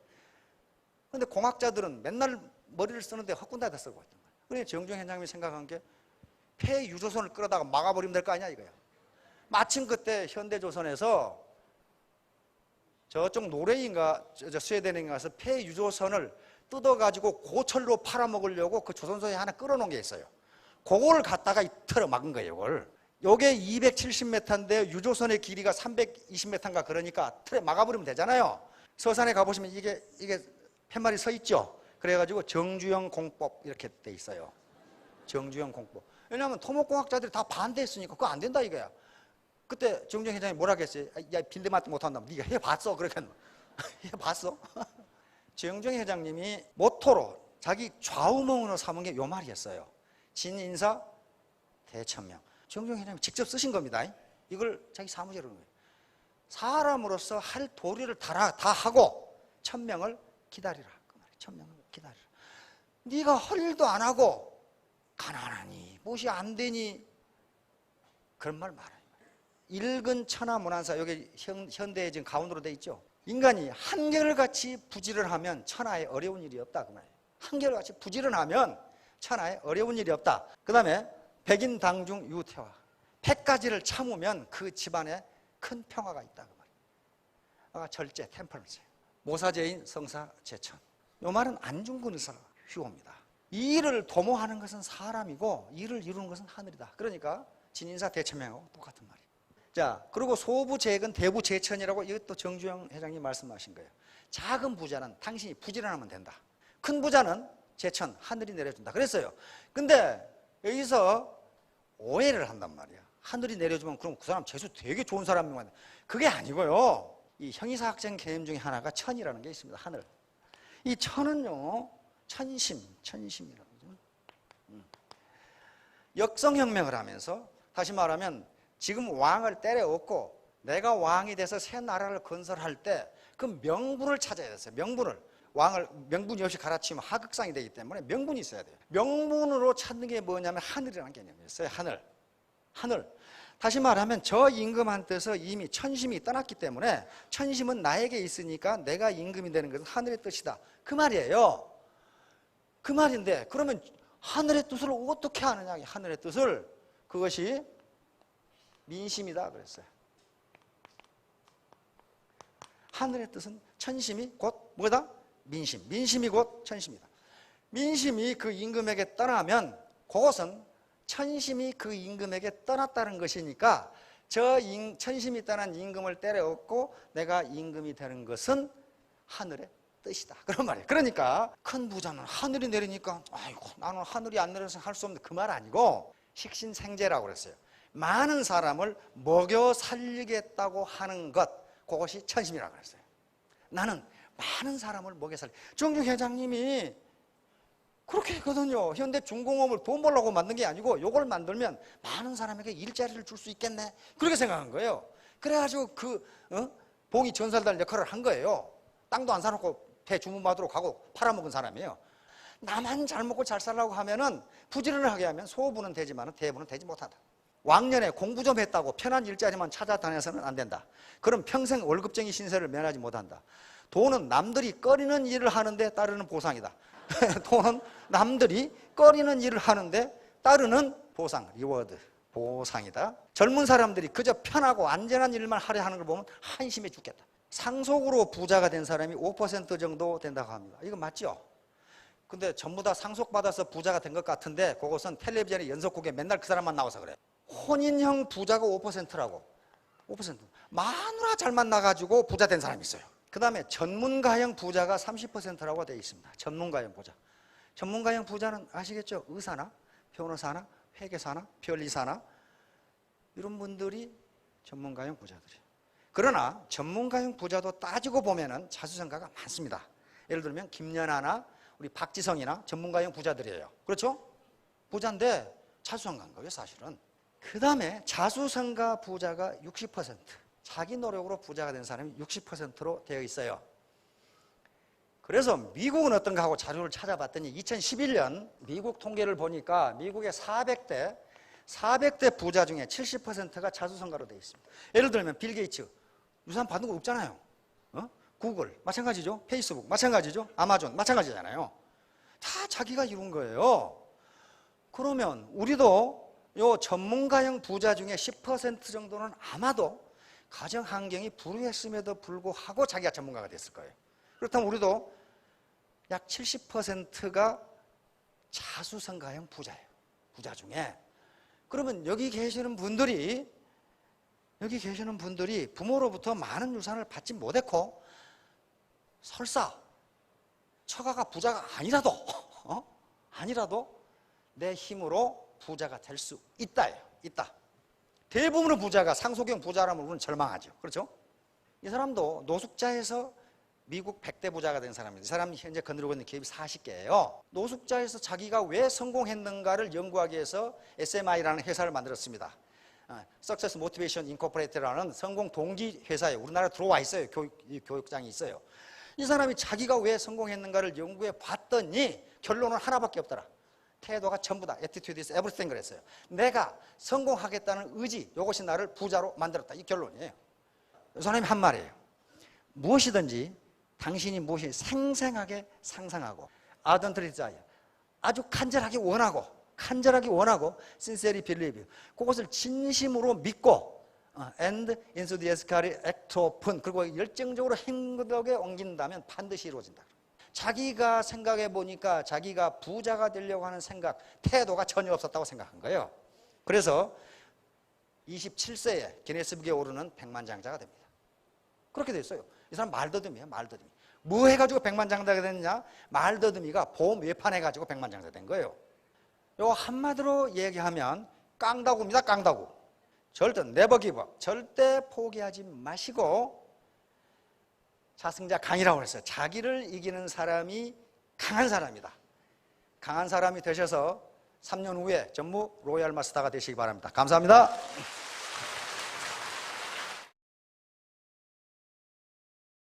근데 공학자들은 맨날 머리를 쓰는데 헛군다에다 쓰고 있단 말이에요. 그러니까 정주영 회장님이 생각한 게 폐유조선을 끌어다가 막아버리면 될 거 아니야 이거야. 마침 그때 현대조선에서 저쪽 노르웨이인가 스웨덴인가 가서 폐유조선을 뜯어가지고 고철로 팔아먹으려고 그 조선소에 하나 끌어놓은 게 있어요. 그걸 갖다가 틀어 막은 거예요. 이걸. 요게 270m인데 유조선의 길이가 320m인가 그러니까 틀에 막아버리면 되잖아요. 서산에 가보시면 이게 팻말이 서 있죠. 그래가지고 정주영 공법 이렇게 돼 있어요. 정주영 공법. 왜냐하면 토목공학자들이 다 반대했으니까 그거 안 된다 이거야. 그때 정주영 회장이 뭐라 했어요? 야 빈대맞도 못한다. 네가 해봤어? 그렇게 해봤어? 정주영 회장님이 모토로 자기 좌우명으로 삼은 게 요 말이었어요. 진인사 대천명. 정주영 회장님이 직접 쓰신 겁니다. 이걸 자기 사무제로 넣은 거예요. 사람으로서 할 도리를 다 하고 천명을 기다리라. 그 말이에요. 천명을 기다리라. 네가 할 일도 안 하고 가난하니 무엇이 안 되니 그런 말 말아요. 일근 천하 문안사 여기 현대에 지금 가운데로 돼 있죠. 인간이 한결같이 부지런하면 천하에 어려운 일이 없다 그 말이에요. 한결같이 부지런하면 천하에 어려운 일이 없다. 그 다음에 백인당중 유태화 100가지를 참으면 그 집안에 큰 평화가 있다 그 말이에요. 아까 절제 템퍼런스 모사제인 성사제천. 이 말은 안중근 의사 휴호입니다. 이 일을 도모하는 것은 사람이고 일을 이루는 것은 하늘이다. 그러니까 진인사 대천명하고 똑같은 말이에요. 자, 그리고 소부재근 대부재천이라고 이것도 정주영 회장님 말씀하신 거예요. 작은 부자는 당신이 부지런하면 된다. 큰 부자는 제천, 하늘이 내려준다. 그랬어요. 근데 여기서 오해를 한단 말이야. 하늘이 내려주면 그럼 그 사람 재수 되게 좋은 사람이면 그게 아니고요. 이 형이사학적 개념 중에 하나가 천이라는 게 있습니다. 하늘. 이 천은요, 천심이라고 그러죠. 역성혁명을 하면서 다시 말하면 지금 왕을 때려엎고 내가 왕이 돼서 새 나라를 건설할 때 그 명분을 찾아야 됐어요. 명분이 없이 갈아치우면 하극상이 되기 때문에 명분이 있어야 돼요. 명분으로 찾는 게 뭐냐면 하늘이라는 개념이었어요. 하늘. 다시 말하면 저 임금한테서 이미 천심이 떠났기 때문에 천심은 나에게 있으니까 내가 임금이 되는 것은 하늘의 뜻이다. 그 말이에요. 그 말인데 그러면 하늘의 뜻을 어떻게 아느냐? 하늘의 뜻을 그것이 민심이다 그랬어요. 하늘의 뜻은 천심이 곧 뭐다? 민심. 민심이 곧 천심이다. 민심이 그 임금에게 떠나면 그것은 천심이 그 임금에게 떠났다는 것이니까 저 천심이 떠난 임금을 때려엎고 내가 임금이 되는 것은 하늘의 뜻이다. 그런 말이에요. 그러니까 큰 부자는 하늘이 내리니까 아이고 나는 하늘이 안 내려서 할 수 없는데 그 말 아니고 식신생재라고 그랬어요. 많은 사람을 먹여 살리겠다고 하는 것 그것이 천심이라고 그랬어요. 나는 많은 사람을 먹여 살리 정주 회장님이 그렇게 했거든요. 현대 중공업을 돈 벌려고 만든 게 아니고 이걸 만들면 많은 사람에게 일자리를 줄 수 있겠네 그렇게 생각한 거예요. 그래가지고 봉이 전설달 역할을 한 거예요. 땅도 안 사놓고 배 주문받으러 가고 팔아먹은 사람이에요. 나만 잘 먹고 잘 살라고 하면은 부지런을 하게 하면 소부는 되지만 대부는 되지 못한다. 왕년에 공부 좀 했다고 편한 일자리만 찾아다녀서는 안 된다. 그럼 평생 월급쟁이 신세를 면하지 못한다. 돈은 남들이 꺼리는 일을 하는데 따르는 보상이다. 돈은 남들이 꺼리는 일을 하는데 따르는 보상, 리워드, 보상이다. 젊은 사람들이 그저 편하고 안전한 일만 하려 하는 걸 보면 한심해 죽겠다. 상속으로 부자가 된 사람이 5% 정도 된다고 합니다. 이거 맞죠? 근데 전부 다 상속받아서 부자가 된 것 같은데 그것은 텔레비전의 연속극에 맨날 그 사람만 나와서 그래요. 혼인형 부자가 5%라고. 5%. 마누라 잘 만나가지고 부자 된 사람이 있어요. 그 다음에 전문가형 부자가 30%라고 되어 있습니다. 전문가형 부자. 전문가형 부자는 아시겠죠? 의사나 변호사나 회계사나 변리사나 이런 분들이 전문가형 부자들이에요. 그러나 전문가형 부자도 따지고 보면은 자수성가가 많습니다. 예를 들면 김연아나 우리 박지성이나 전문가형 부자들이에요. 그렇죠? 부자인데 자수성가한 거예요, 사실은. 그 다음에 자수성가 부자가 60%. 자기 노력으로 부자가 된 사람이 60%로 되어 있어요. 그래서 미국은 어떤가 하고 자료를 찾아봤더니 2011년 미국 통계를 보니까 미국의 400대 부자 중에 70%가 자수성가로 되어 있습니다. 예를 들면 빌 게이츠 유산 받은 거 없잖아요. 구글 마찬가지죠. 페이스북 마찬가지죠. 아마존 마찬가지잖아요. 다 자기가 이룬 거예요. 그러면 우리도 요 전문가형 부자 중에 10% 정도는 아마도 가정 환경이 불우했음에도 불구하고 자기가 전문가가 됐을 거예요. 그렇다면 우리도 약 70%가 자수성가형 부자예요. 부자 중에. 그러면 여기 계시는 분들이 부모로부터 많은 유산을 받지 못했고 설사 처가가 부자가 아니라도 내 힘으로 부자가 될 수 있다. 대부분의 부자가 상속형 부자라면 우리는 절망하죠. 그렇죠? 이 사람도 노숙자에서 미국 100대 부자가 된 사람입니다. 이 사람이 현재 거느리고 있는 기업이 40개예요. 노숙자에서 자기가 왜 성공했는가를 연구하기 위해서 SMI라는 회사를 만들었습니다. Success Motivation Incorporated라는 성공 동기 회사에 우리나라에 들어와 있어요. 교육장이 있어요. 이 사람이 자기가 왜 성공했는가를 연구해 봤더니 결론은 하나밖에 없더라. 태도가 전부다. Attitude is everything 그랬어요. 내가 성공하겠다는 의지, 이것이 나를 부자로 만들었다. 이 결론이에요. 이 사람이 한 말이에요. 무엇이든지 당신이 무엇이 생생하게 상상하고 ardently desire, 아주 간절하게 원하고 sincerely believe, 그것을 진심으로 믿고 and enthusiastically act upon, 그리고 열정적으로 행동에 옮긴다면 반드시 이루어진다. 자기가 생각해 보니까 자기가 부자가 되려고 하는 생각, 태도가 전혀 없었다고 생각한 거예요. 그래서 27세에 기네스북에 오르는 백만장자가 됩니다. 그렇게 됐어요. 이 사람 말더듬이에요. 말더듬이. 뭐 해가지고 백만장자가 됐느냐? 말더듬이가 보험 외판해가지고 백만장자 된 거예요. 요 한마디로 얘기하면 깡다구입니다. 깡다구. 절대 never give up, 절대 포기하지 마시고, 자승자 강이라고 그랬어요. 자기를 이기는 사람이 강한 사람이다. 강한 사람이 되셔서 3년 후에 전무 로얄 마스터가 되시기 바랍니다. 감사합니다.